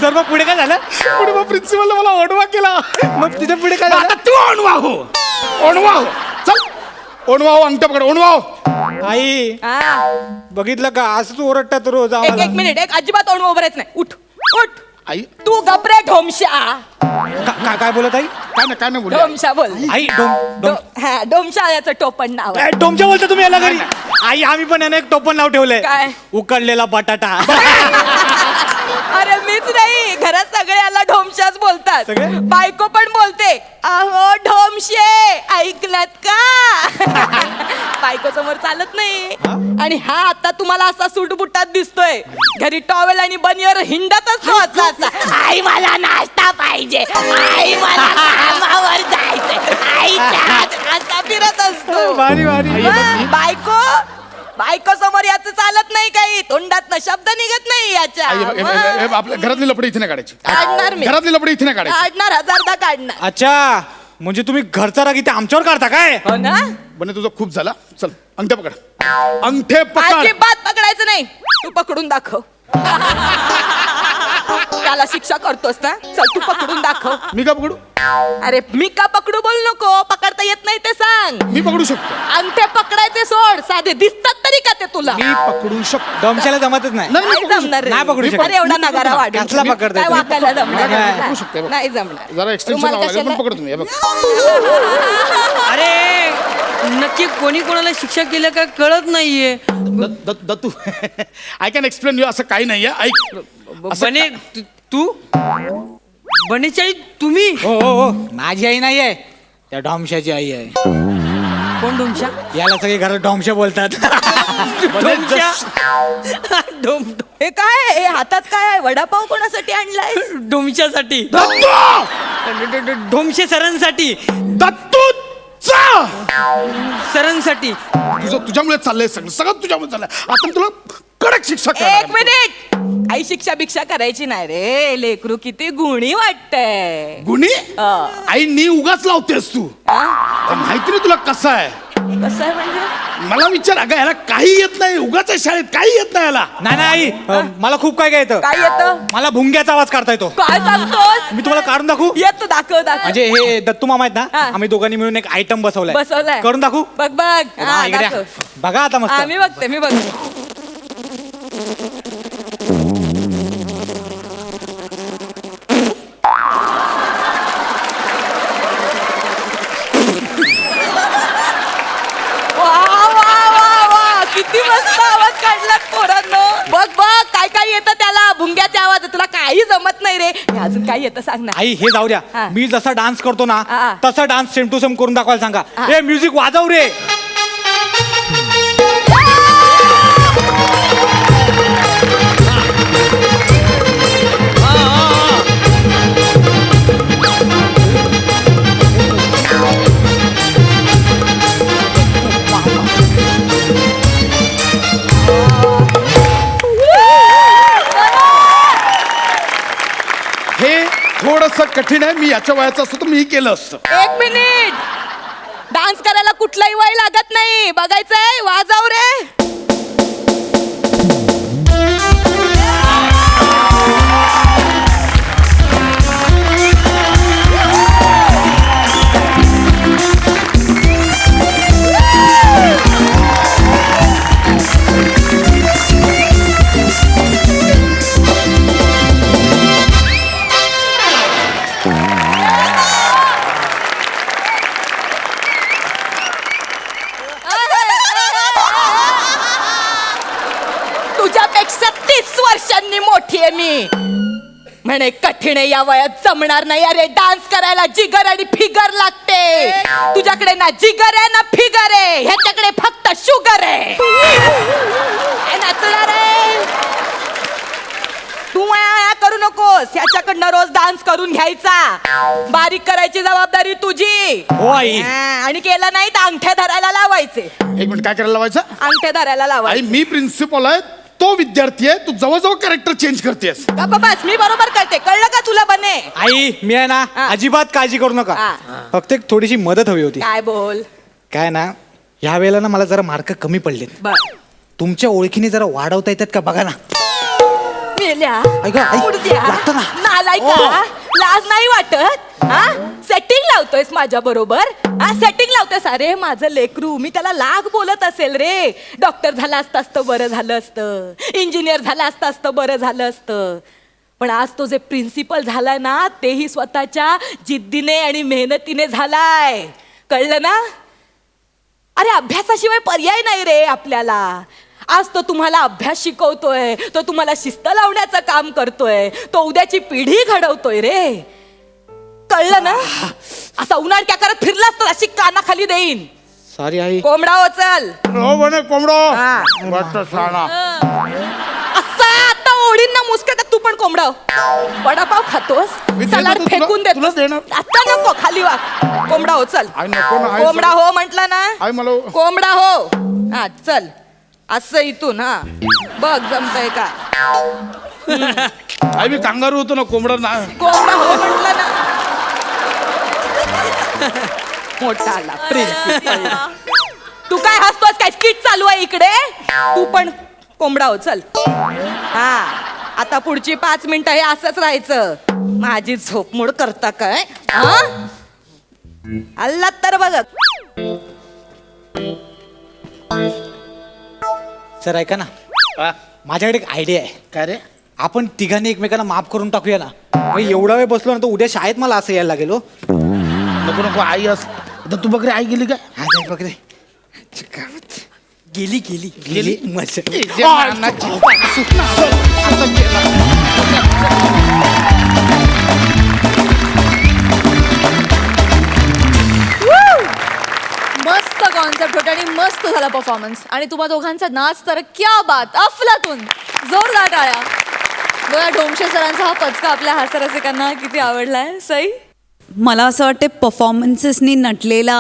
सर मग पुढे काय झालं पुढे मग प्रिन्सिपल मला ओढवा केला. मग तिथे पुढे काय मग झालं आता तू ओणवा हो चल ओणवा हो अंगठा पकड ओणवा हो. आई हा. बघितलं का असंच ओरडतात रोज एक आम्हाला. एक मिनिट एक अजिबात ओढ उभं राहत नाही उठ उठ आई तू गपरे ढोमशा काय बोलत आई काय नाही बोलली. डोमशा बोल आई हा डोमशा याचं टोपण नाव आहे. डोमच्या बोलता तुम्ही याला घरी आई आम्ही पण यानं एक टोपण नाव ठेवलंय काय? उकडलेला बटाटा. अरे मीच नाही घरात सगळे याला ढोमशाच बोलतात सगळे? बायको पण बोलते अहो ढोमशे ऐकलात का बायको समोर चालत नाही आणि हा आता तुम्हाला असा सूटबुटात दिसतोय घरी टॉवेल आणि बनियर हिंडत असतो असा आई मला नाश्ता पाहिजे आई मला कामावर जायचंय आई असा फिरत असतो भारी भारी बायको समोर याचं चालत नाही काही तोंडात शब्द निघत नाही याच्या आई, हे आपल्या घरातली लपडी इथे नाही काढायची. काढणार मी घरातली लपडी इथे नाही काढायची. काढणार हजारदा काढणार अच्छा म्हणजे तुम्ही घरचा राग इथे आमच्यावर काढता काय हो ना बने तुझं खूप झाला. चल अंगठे पकड अंगठे पकड. अजिबात पकडायचं नाही तू पकडून दाखव त्याला शिक्षा करतोस ना चल तू पकडून दाखव मी का पकडू. अरे मी का पकडू बोल नको पकडता येत नाही ते सांग मी पकडू शकतो. अंगठे पकडायचे सोड साधे दिसतात तरी का ते तुला मी पकडू शकतो. डोमशाला जमतच नाही नाही, नाही मी पकडू जमणार रे. नाही पकडू शकत. अरे एवढा नगारा वाढ कसला पकडता काय येतो? वाकायला जमणार नाही, नाही. पकडू शकतो, हे बघ. नाही जमणार जरा एक्सटेन्शन तुम्हाला लावायचं पण कशाला- पकड तुम्ही. हे बघ. अरे नक्की कोणी कोणाला शिक्षा केल्या काय कळत नाहीये. Dattu I can explain you. असं काही नाहीये. ऐक असं बने तू बनेची आई तुम्ही हो हो हो माझी आई नाही आहे त्या डॉमशाची आई आहे. कोण डोमशा याला सगळे घरात डॉमशा बोलतात डोमशा हे काय हे हातात काय आहे वडापाव कोणासाठी आणलाय डोमशासाठी दत्तू डोमशे सरांसाठी दत्तूचा सरांसाठी तुझ्यामुळे चाललंय सगळं तुझ्यामुळे चाललंय. आता मी तुला कडक शिक्षा एक करणार. मिनिट काही शिक्षा भिक्षा करायची नाही रे लेकरू किती गुणी वाटतंय गुणी हा. आई नी उगाच लावतेस तू माहिती नाही तुला कसं आहे. कसं आहे म्हणजे मला विचार अगं याला काही येत नाही उगाच आहे शाळेत काही येत नाही याला. नाही नाही मला खूप काय येतं काय येतं मला भुंग्याचा आवाज काढता येतो काय सांगतोस मी तुम्हाला काढून दाखवू येतो दाखव दाखव म्हणजे हे दत्तू मामा आहेत ना हा. आम्ही दोघांनी मिळून एक आयटम बसवलाय बसवलाय करून दाखवू बघ बघ हा, हा, इकडे या. दाखव. बघा आता मस्त हा, मी बघते वा, वा, वा, वा. किती मस्त आवाज काढला पोरांनो बघ बघ काय काय येतं त्याला भुंग्याचा आवाज तुला काही जमत नाही रे हे अजून काय येतं सांग ना आई हे जाऊ द्या हा. मी जसा डान्स करतो ना हा. तसा डान्स सेम टू सेम करून दाखवायला सांगा हा. हे म्युझिक वाजव रे हे थोडस कठीण आहे मी याच्या वयाचं असतं तर मी केलं असतं. एक मिनिट डान्स करायला कुठलाही वय लागत नाही बघायचंय वाजव रे तुझ्यापेक्षा 30 वर्षांनी मोठी आहे मी म्हणे कठीण आहे या वयात जमणार नाही अरे डान्स करायला जिगर आणि फिगर लागते तुझ्याकडे ना जिगर आहे ना फिगर आहे ह्याच्याकडे फक्त शुगर आहे काय नाचणार आहे तू या करू नकोस ह्याच्याकडनं रोज डान्स करून घ्यायचा बारीक करायची जबाबदारी तुझी हो आई आणि केलं नाही तर अंगठ्या धरायला लावायचे एक मिनिट काय करायला लावायचं अंगठ्या धरायला आई लावायचे मी प्रिन्सिपल आहे तो विद्यार्थी आहे तू जवळजवळ कॅरेक्टर चेंज करतेस. का बाबास मी बरोबर करते कळलं का तुला बने आई मी आहे ना हा. अजिबात काळजी करू नका हा. फक्त एक थोडीशी मदत हवी होती काय बोल काय ना ह्या वेळेला ना मला जरा मार्क कमी पडलेत बर तुमच्या ओळखीने जरा वाढवता येतात का बघा ना मेल्या ऐका, ऐक, मुडद्या, लागतं ना. नालायका लाज नाही वाटत हा सेटिंग लावतोयस माझ्या बरोबर हा सेटिंग लावतोयस अरे माझं लेकरू मी त्याला लाग बोलत असेल रे डॉक्टर झाला असतास तर बरं झालं असतं इंजिनियर झाला असतास तर बरं झालं असतं पण आज तो जे प्रिन्सिपल झालाय ना तेही स्वतःच्या जिद्दीने आणि मेहनतीने झालाय कळलं ना अरे अभ्यासाशिवाय पर्याय नाही रे आपल्याला आज तो तुम्हाला अभ्यास शिकवतोय तो तुम्हाला शिस्त लावण्याचं काम करतोय तो उद्याची पिढी घडवतोय रे कळलं ना असा उन्हाळ्या करत फिरलास तर अशी कानाखाली देईन सॉरी आई कोंबडा हो चल हो म्हणे कोंबडो हा. वाटतं शाणा. असा आता ओढींना मुसकट तू पण कोंबडा हो. वडापाव खातोस मी देणार सलाड तर फेकून तुला देतोस देणार. आता नको खाली वा कोंबडा हो चल आई नको ना, आई कोंबडा सगळं- हो म्हटलं ना आई मला कोंबडा हो हा चल असं इथून हा बघ जमतंय का आई मी कांगारू होतो ना कोंबडा ना कोंबडा हो म्हटलं ना मोठा आला प्रिन्सिपल तू काय हसतोस काय स्किट चालू आहे इकडे तू पण कोंबडा हो चल हा आता पुढची 5 मिनिटं हे असंच राहायचं माझी झोपमोड करता काय हा हल्लात तर बघ सर ऐका ना माझ्याकडे एक आयडिया आहे काय रे आपण तिघांनी एकमेकांना माफ करून टाकूया ना मग एवढा वेळ बसलो ना तर उद्या शाळेत मला असं यायला लागेल हो. नको नको आई अस आता तू बघ रे आई गेली काय हा, जाई बघ रे. गेली गेली गेली मस्त मस्त कॉन्सेप्ट मस्त झाला परफॉर्मन्स आणि तुम्हा दोघांचा नाच तर क्या बात, अफलातून, जोरदार टाळ्या. बघा डोमशे सरांचा हा पचका आपल्या हास्यरसिकांना किती आवडलाय. सई, मला असं वाटते परफॉर्मन्सेसनी नटलेला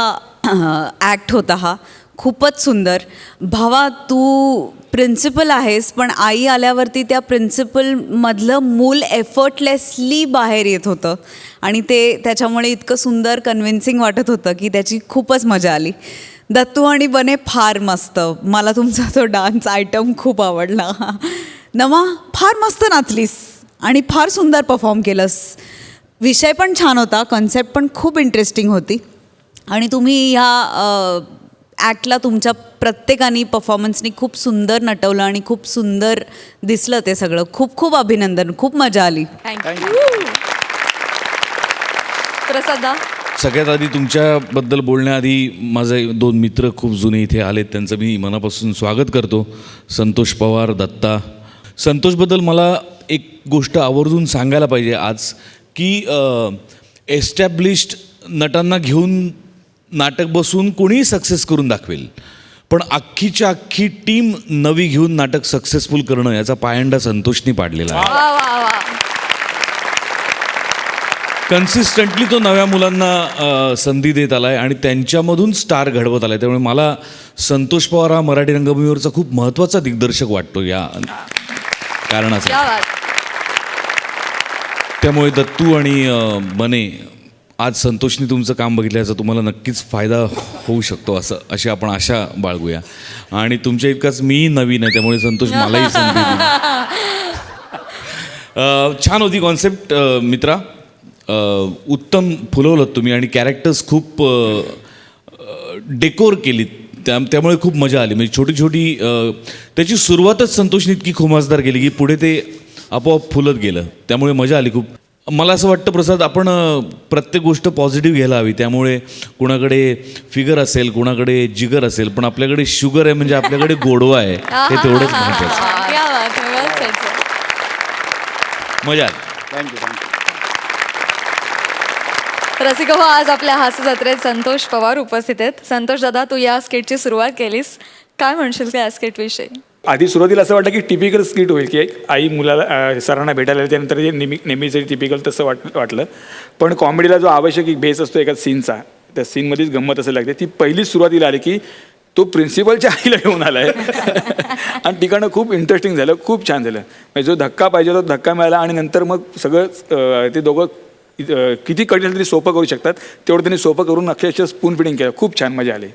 ॲक्ट होता हा, खूपच सुंदर. भावा, तू प्रिन्सिपल आहेस, पण आई आल्यावरती त्या प्रिन्सिपलमधलं मूल एफर्टलेसली बाहेर येत होतं आणि ते त्याच्यामुळे इतकं सुंदर कन्व्हिन्सिंग वाटत होतं की त्याची खूपच मजा आली. दत्तू आणि बने फार मस्त. मला तुमचा तो डान्स आयटम खूप आवडला. नमा, फार मस्त नाचलीस आणि फार सुंदर परफॉर्म केलंस. विषय पण छान होता, कन्सेप्ट पण खूप इंटरेस्टिंग होती आणि तुम्ही ह्या ॲक्टला तुमच्या प्रत्येकाने परफॉर्मन्सनी खूप सुंदर नटवलं आणि खूप सुंदर दिसलं ते सगळं. खूप खूप अभिनंदन, खूप मजा आली. प्रसादा. सगळ्यात आधी तुमच्याबद्दल बोलण्याआधी माझे 2 मित्र खूप जुने इथे आलेत, त्यांचं मी मनापासून स्वागत करतो. संतोष पवार, दत्ता. संतोषबद्दल मला एक गोष्ट आवर्जून सांगायला पाहिजे आज, की एस्टॅब्लिश्ड नटांना घेऊन नाटक बसून कोणीही सक्सेस करून दाखवेल, पण अख्खीच्या अख्खी टीम नवी घेऊन नाटक सक्सेसफुल करणं याचा पायंडा संतोषनी पाडलेला आहे. वा वा वा. कन्सिस्टंटली तो नव्या मुलांना संधी देत आला आहे आणि त्यांच्यामधून स्टार घडवत आला आहे. त्यामुळे मला संतोष पवार हा मराठी रंगभूमीवरचा खूप महत्त्वाचा दिग्दर्शक वाटतो या कारणाचा. क्या बात. त्यामुळे दत्तू आणि बने, आज संतोषनी तुमचं काम बघितलं याचा तुम्हाला नक्कीच फायदा होऊ शकतो अशी आपण आशा बाळगूया. आणि तुमच्या इतकाच मीही नवीन आहे, त्यामुळे संतोष मलाही संधी दिली. छान होती कॉन्सेप्ट मित्रा. उत्तम फुलवलं तुम्ही आणि कॅरेक्टर्स खूप डेकोर केलीत, त्यामुळे खूप मजा आली. म्हणजे छोटी छोटी त्याची सुरुवातच संतोषने इतकी खुमासदार केली की पुढे ते आपोआप फुलत गेलं, त्यामुळे मजा आली खूप. मला असं वाटतं प्रसाद, आपण प्रत्येक गोष्ट पॉझिटिव्ह घ्यायला हवी. त्यामुळे कुणाकडे फिगर असेल, कुणाकडे जिगर असेल, पण आपल्याकडे शुगर आहे म्हणजे आपल्याकडे गोडवा आहे, हे तेवढंच महत्त्वाचं. क्या बात है, well said, sir. मजा आली. थँक्यू. रसिक हो, आज आपल्या हास्य जत्रेत संतोष पवार उपस्थित आहेत. संतोष दादा, तू या स्किटची सुरुवात केलीस, काय म्हणशील का या स्किट विषयी? आधी सुरुवातीला असं वाटलं की टिपिकल स्किट होईल, की आई मुलाला सरांना भेटायला आली, त्यानंतर ते नेहमीच टिपिकल तसं वाटलं. पण कॉमेडीला जो आवश्यक एक बेस असतो एका सीनचा, त्या सीनमध्येच गंमत असं लागते. ती पहिलीच सुरुवातीला आली की तो प्रिन्सिपलच्या आईला घेऊन आला आहे आणि ठिकाणं खूप इंटरेस्टिंग झालं, खूप छान झालं. म्हणजे जो धक्का पाहिजे तो धक्का मिळाला आणि नंतर मग सगळं ते दोघं किती कठीण तरी सोपं करू शकतात तेवढं त्यांनी सोपं करून अक्षरशः स्पून फिडिंग केलं. खूप छान मजा आली.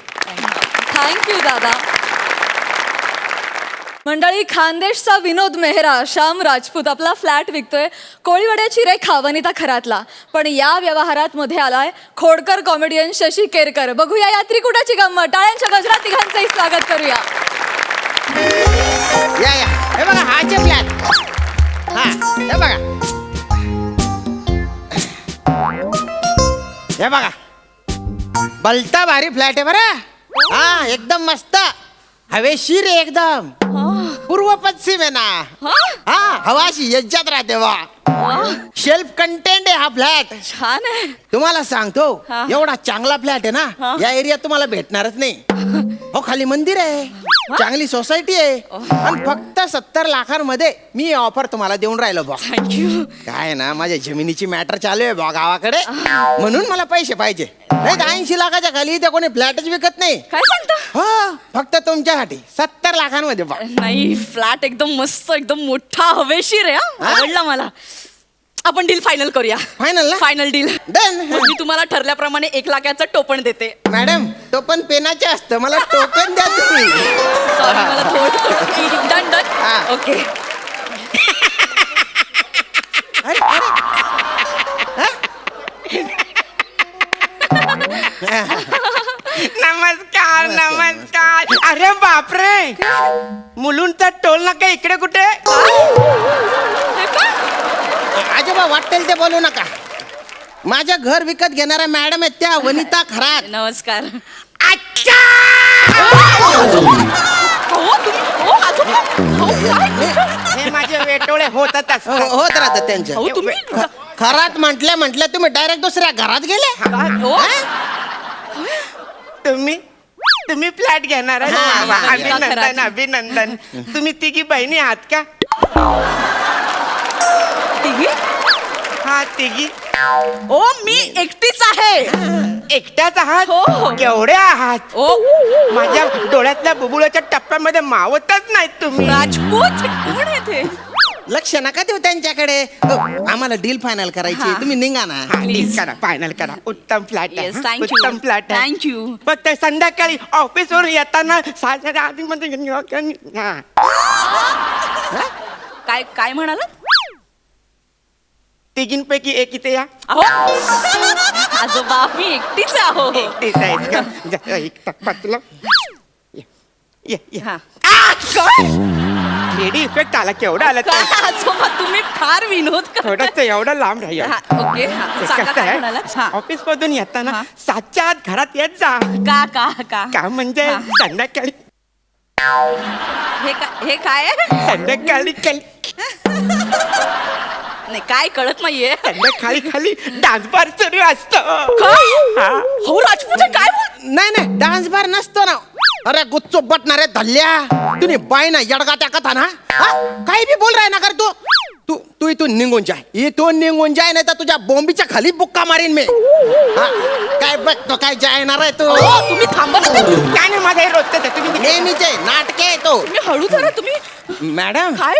थँक्यू दादा. मंडळी, खानदेशचा विनोद मेहरा श्याम राजपूत आपला फ्लॅट विकतोय. कोळीवाड्याची रेखा वनिता खरातला, पण या व्यवहारात मध्ये आलाय खोडकर कॉमेडियन शशी केरकर. बघूया या त्रिकुटाची गंमत. टाळ्यांच्या गजरात तिघांचंही स्वागत करूया. या हे बघा, हाचे फ्लॅट. हे बघा, हे बघा, बलता भारी फ्लॅट आहे बरं. हा, एकदम मस्त हवेशीर आहे, एकदम पूर्व पश्चिम आहे ना. हा, हवाशी यज्जात राहते वा. शेल्फ कंटेंट आहे हा फ्लॅट. छान आहे. तुम्हाला सांगतो, एवढा चांगला फ्लॅट आहे ना, या एरियात तुम्हाला भेटणारच नाही. हो, खाली मंदिर आहे, चांगली सोसायटी आहे आणि फक्त 70 लाखांमध्ये मी ऑफर तुम्हाला देऊन राहिलो बा. थँक्यू. काय ना, माझ्या जमिनीची मॅटर चालू आहे बा गावाकडे, म्हणून मला पैसे पाहिजे. नाही 80 लाखाच्या खाली ते कोणी फ्लॅटच विकत नाही. काय सांगता? हो, फक्त तुमच्यासाठी 70 लाखांमध्ये बा. नाही, फ्लॅट एकदम मस्त, एकदम मोठा, हवेशीर आहे. आवडला मला. आपण डील फायनल करूया. फायनल ना? Final deal. डन. मी तुम्हाला ठरल्याप्रमाणे 1 लाखाचं टोपण देते. मॅडम, टोपण पेनाचे असतं, मला टोपण द्या तुम्ही. सॉरी, मला थोडं. Done done. ओके. नमस्कार नमस्कार. अरे बापरे, मुलुंडचा टोल नाका इकडे कुठे? आजोबा, वाटेल ते बोलू नका. माझ्या घर विकत घेणाऱ्या मॅडम आहेत त्या वनिता खरात. नमस्कार. अच्छा, हे माझे वेटोळे होत राहतात त्यांच्या. खरात म्हटल्या तुम्ही डायरेक्ट दुसऱ्या घरात गेले. तुम्ही तुम्ही फ्लॅट घेणार आहे? हा, वा, वा, इतका खरा. अभिनंदन अभिनंदन. तुम्ही तिघी बहिणी आहात का? तिघी? हा तिघी ओ मी एकटीच आहे. एकट्याच आहात? हो, हो. केवढ्या आहात? ओ माझ्या डोळ्यातल्या बुबुळाच्या टप्प्यामध्ये मावतच नाहीत तुम्ही. राजपूत कोण आहे ते? लक्ष नका देऊ त्यांच्याकडे. आम्हाला डील फायनल करायची आहे. तुम्ही निघा ना. डील करा, फायनल करा. उत्तम फ्लॅट आहे. Yes, हं? thank you. उत्तम फ्लॅट आहे. Thank you. फक्त संध्याकाळी ऑफिसवरून येताना 6च्या आधीमध्ये हा. काय काय म्हणाला? तिघींपैकी एक इथे या. अहो आजोबा मी एकटीच आहो. एकटीच आहेस का? जा, एक पातलं. ये, ये. हा. आ, काय? 3D इफेक्ट आला. केवढा आला काय आजोबा तुम्ही फार विनोद थोडस एवढं लांब राहील. ओके सांगा काय म्हणाला? हा. ऑफिस मधून येताना हा. 7च्या आत घरात येत जा. का का का का म्हणजे हा. संध्याकाळी हे काय आहे? संध्याकाळी नाही काय कळत नाहीये. संध्याकाळी खाली डान्स बार सुरू असतो. काय? हो राजपूत आहे, काय बोल? नाही नाही डान्स बार नसतो ना. अरे गुच्चो बटणारे धल्ल्या तुम्ही बाय ना येडगात्या कथा ना. काही बी बोल राय ना कर तू तू तू इथून निघून जाय. इथून निघून जाय नाही तर तुझ्या बोंबीच्या खाली बुक्का मारीन मी. हा, काय बघतो काय जायणार आहे तू. तुम्ही थांबा ना. काय नाही माझे रोजच तुम्ही नेहमीचे नाटके आहे तो. तुम्ही हळू जरा तुम्ही. मॅडम काय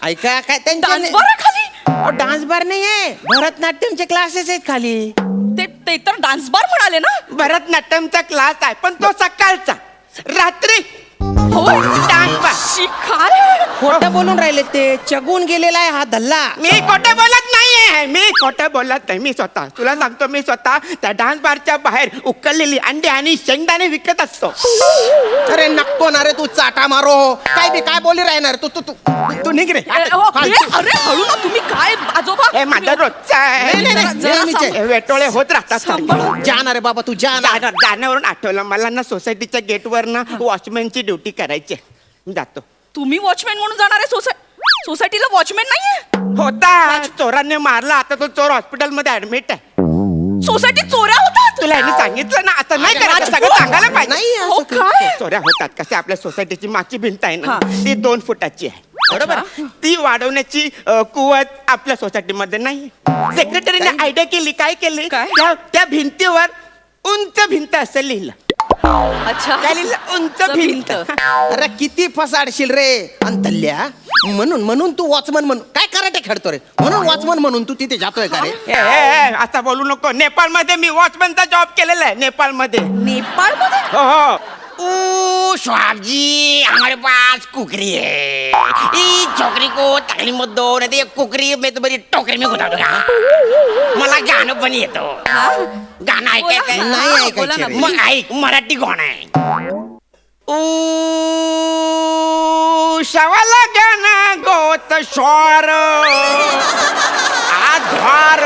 ऐका काय डान्स त्यांच्या बार आहे खाली? डान्स बार नाही आहे. भरतनाट्यमचे क्लासेस आहेत खाली. ते तर डान्स बार म्हणाले ना. भरतनाट्यमचा क्लास आहे पण तो सकाळचा. रात्री हो डान्स बार. शिकार खोटं बोलून राहिले ते. चगून गेलेला आहे हा धल्ला. मी खोटं बोलत नाहीये. मी खोटं बोलत नाही. मी स्वतः तुला सांगतो मी स्वतः त्या डान्स बारच्या बाहेर उकळलेली अंडी आणि शेंगदाणे विकत असतो. अरे नको ना रे तू चाटा मारो. काय बी काय बोली राहणार तू तू तू तू निघ रे. अरे हळू ना तुम्ही. काय आजोबा हे माझा रोजचा आहे. वेटोळे होत राहतात. सांभाळून. जाणार रे बाबा तू जाणार. जाण्यावरून आठवलं मला ना सोसायटीच्या गेटवर ना वॉचमॅनची ड्युटी करायची. जातो. तुम्ही वॉचमॅन म्हणून जाणार आहे सोसायटीला वॉचमॅन नाहीये? होता चोरांनी मारला. आता तो चोर हॉस्पिटल मध्ये ऍडमिट आहे. सोसायटीत चोऱ्या होतात? तुला यांनी सांगितलं ना असं नाही करायचं. सगळं सांगायला पाहिजे. हो काय? चोऱ्या होतात. कसे आपल्या सोसायटीची मागची भिंत आहे ना ती 2 फुटाची आहे. बरोबर. ती वाढवण्याची कुवत आपल्या सोसायटीमध्ये नाही. सेक्रेटरीने आयडिया केली. काय केली? त्या भिंतीवर उंच भिंत असं लिहिलं. अच्छा काय लिहिलं? उंच भिंत. अरे किती फसाडशील रे अंतल्या. म्हणून तू वॉचमन म्हणून काय कराटे खेळतो रे. म्हणून वॉचमन म्हणून तू तिथे जातोय का रे. आता बोलू नको. नेपाळ मध्ये मी वॉचमनचा जॉब केलेला आहे. नेपाळ मध्ये. नेपाळ मध्ये? हो हो. ओ स्वाबजी हमारे पास कुकरी है. इस छोकरी को तकली मत दो नहीं तो ये कुकरी मैं तुम्हारी टोकरी में घुसा दूंगा. मला गाणं पण येतो. गाणं ऐकायचं नाही ऐकायचं. मग ऐक मराठी गाणं आहे. ओ शवाला गाणं गोत श्वार आधार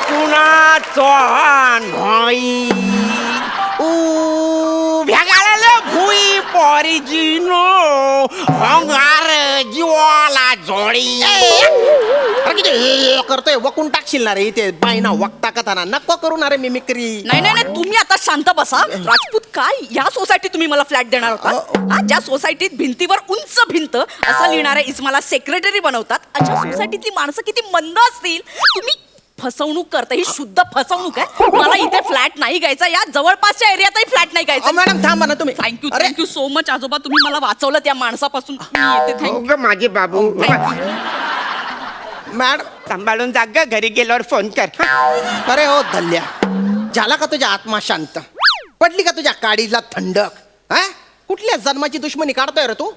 कुणाचा नाही. भ्यागाला भुई पॉरिजिनो हंगार जीवाला जोडी. करतोय वकून टाकशील ना रे इथे बायना वक्ता कथाना. नको करू ना रे मिमिक्री. नाही तुम्ही आता शांत बसा. राजपूत काय या सोसायटीत तुम्ही मला फ्लॅट देणार होता? ज्या सोसायटीत भिंतीवर उंच भिंत असं लिहिणाऱ्या इस्माला सेक्रेटरी बनवतात. अशा सोसायटीतली माणसं किती मंद असतील. तुम्ही फसवणूक करता. ही शुद्ध फसवणूक आहे. मला इथे फ्लॅट नाही घ्यायचा. या जवळपासच्या एरियातही फ्लॅट नाही घ्यायचा. मॅडम थांबा ना तुम्ही. थँक्यू सो मच आजोबा. तुम्ही मला वाचवलं त्या माणसापासून. मी येते. थँक्यू. माझे बाबू. मॅडम सांभाळून जाग. घरी गेल्यावर फोन कर. अरे हो धल्ल्या झाला का तुझ्या आत्मा शांत? पडली का तुझ्या काडीला थंडक? हा कुठल्या जन्माची दुश्मनी काढतोय रे तू?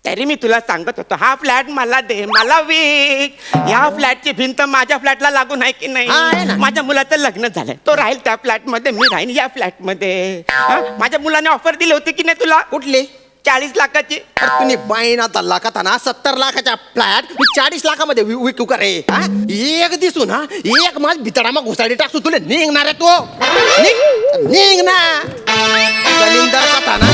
तरी मी तुला सांगत होतो हा फ्लॅट मला दे. मला विक. या फ्लॅटची भिंत माझ्या फ्लॅटला लागून आहे की नाही? माझ्या मुलाचं लग्न झालंय. तो राहील त्या फ्लॅट मध्ये. मी राहीन या फ्लॅट मध्ये. माझ्या मुलाने ऑफर दिली होती की नाही तुला? कुठली? 40 लाखाची. तुम्ही बाईना 10 लाखात ना 70 लाखाच्या फ्लॅट मी 40 लाखामध्ये विकू का रे? एक दिसून हा एक माझ भितडामा घुसाडी टाकतो. तुला निघणार आहे तो. निघ ना दलिंदर कथा ना.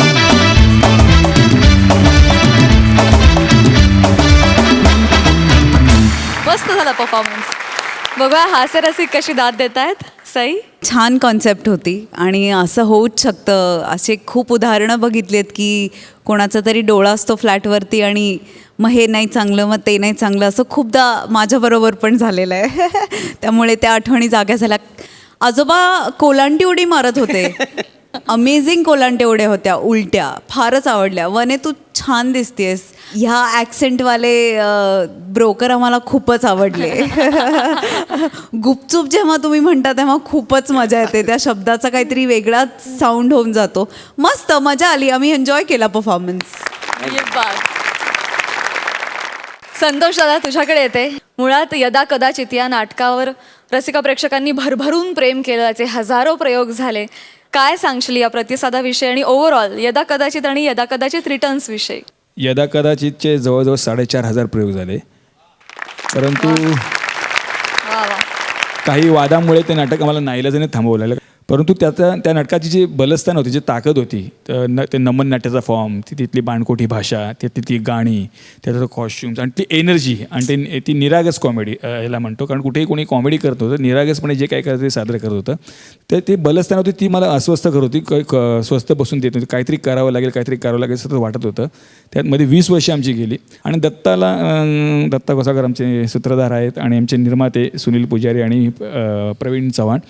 मस्त झाला परफॉर्मन्स. बघा हास्यरसिक कशी दाद देत आहेत. सई छान कॉन्सेप्ट होती आणि असं होऊच शकतं. असे खूप उदाहरणं बघितलीत की कोणाचा तरी डोळा असतो फ्लॅटवरती आणि मग हे नाही चांगलं मग ते नाही चांगलं असं खूपदा माझ्याबरोबर पण झालेलं आहे. त्यामुळे त्या आठवणी जाग्या झाल्या. आजोबा कोलांटी उडी मारत होते. अमेझिंग कोलांटी उड्या होत्या उलट्या, फारच आवडल्या. वने तू छान दिसतेस. ह्या ॲक्सेंटवाले ब्रोकर आम्हाला खूपच आवडले. गुपचूप जेव्हा तुम्ही म्हणता तेव्हा खूपच मजा येते. त्या शब्दाचा काहीतरी वेगळाच साऊंड होऊन जातो. मस्त मजा आली. आम्ही एन्जॉय केला परफॉर्मन्स. संतोष दादा तुझ्याकडे येते. मुळात यदा कदाचित या नाटकावर रसिका प्रेक्षकांनी भरभरून प्रेम केलं, त्याचे हजारो प्रयोग झाले. काय सांगशील या प्रतिसादाविषयी आणि ओव्हरऑल यदा कदाचित आणि यदा कदाचित रिटर्न्स विषयी? यदा कदाचितचे जवळजवळ 4,500 प्रयोग झाले, परंतु वा वा. काही वादामुळे ते नाटक आम्हाला नाईलाजाने थांबवलं लागलं. परंतु त्या नाटकाची जी बलस्थान होती, जी ताकद होती, ते नमन नाट्याचा फॉर्म, तिथली बाणकोटी भाषा, त्यातली ती गाणी, त्याचं कॉस्ट्युम्स आणि ती एनर्जी आणि ती निरागस कॉमेडी याला म्हणतो. कारण कुठेही कोणी कॉमेडी करत होतं, निरागसपणे जे काय करत ते सादर करत होतं. तर ती बलस्थान होती, ती मला अस्वस्थ करत होती, स्वस्थ बसून देत होती. काहीतरी करावं लागेल सतत वाटत होतं. त्यामध्ये 20 वर्षे आमची गेली. आणि दत्ता कोसाकर आमचे सूत्रधार आहेत आणि आमचे निर्माते सुनील पुजारी आणि प्रवीण चव्हाण.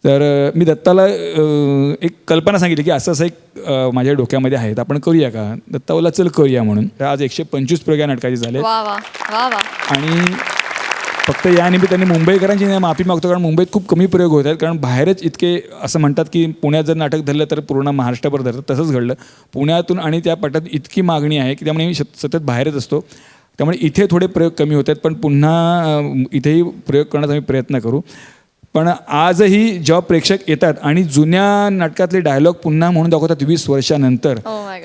तर मी दत्ताला एक कल्पना सांगितली की असं एक माझ्या डोक्यामध्ये आहे, आपण करूया का? दत्ता बोलला चल करूया म्हणून. आज 125 प्रयोग या नाटकाचे झाले. वा वा वा वा. आणि फक्त या निमित्ताने मुंबईकरांची माफी मागतो, कारण मुंबईत खूप कमी प्रयोग होत आहेत. कारण बाहेरच इतके असं म्हणतात की पुण्यात जर नाटक धरलं तर पूर्ण महाराष्ट्रभर धरतं. तसंच घडलं पुण्यातून आणि त्या पटात इतकी मागणी आहे की त्यामुळे मी सतत बाहेरच असतो. त्यामुळे इथे थोडे प्रयोग कमी होत आहेत, पण पुन्हा इथेही प्रयोग करण्याचा आम्ही प्रयत्न करू. पण आजही जेव्हा प्रेक्षक येतात आणि जुन्या नाटकातले डायलॉग पुन्हा म्हणून दाखवतात 20 वर्षानंतर,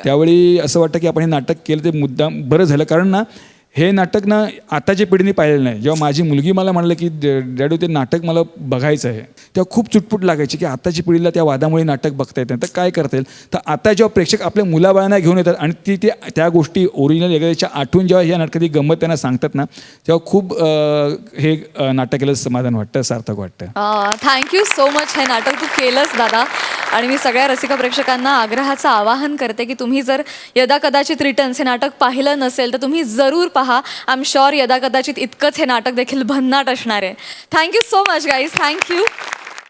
त्यावेळी असं वाटतं की आपण हे नाटक केलं ते मुद्दाम बरं झालं. कारण ना हे नाटक ना आताच्या पिढीने पाहिलेलं नाही. जेव्हा माझी मुलगी मला म्हणाली की डॅडू ते नाटक मला बघायचं आहे, तेव्हा खूप चुटपुट लागायची की आताची पिढीला त्या वादामुळे नाटक बघता येत नाही, तर काय करता येईल. तर आता जेव्हा प्रेक्षक आपल्या मुलाबाळांना घेऊन येतात आणि ती त्या गोष्टी ओरिजिनल एखाद्याच्या आठवून जेव्हा ह्या नाटकाची गंमत त्यांना सांगतात ना, तेव्हा खूप हे नाटक केलं समाधान वाटतं, सार्थक वाटतं. Thank you so much. हे नाटक तू केलंस दादा. आणि मी सगळ्या रसिका प्रेक्षकांना आग्रहाचं आवाहन करते की तुम्ही जर यदा कदाचित रिटर्न्स हे नाटक पाहिलं नसेल तर तुम्ही जरूर पहा. आय एम शुअर यदा कदाचित इतकंच हे नाटक देखील भन्नाट असणार आहे. Thank you so much guys. Thank you.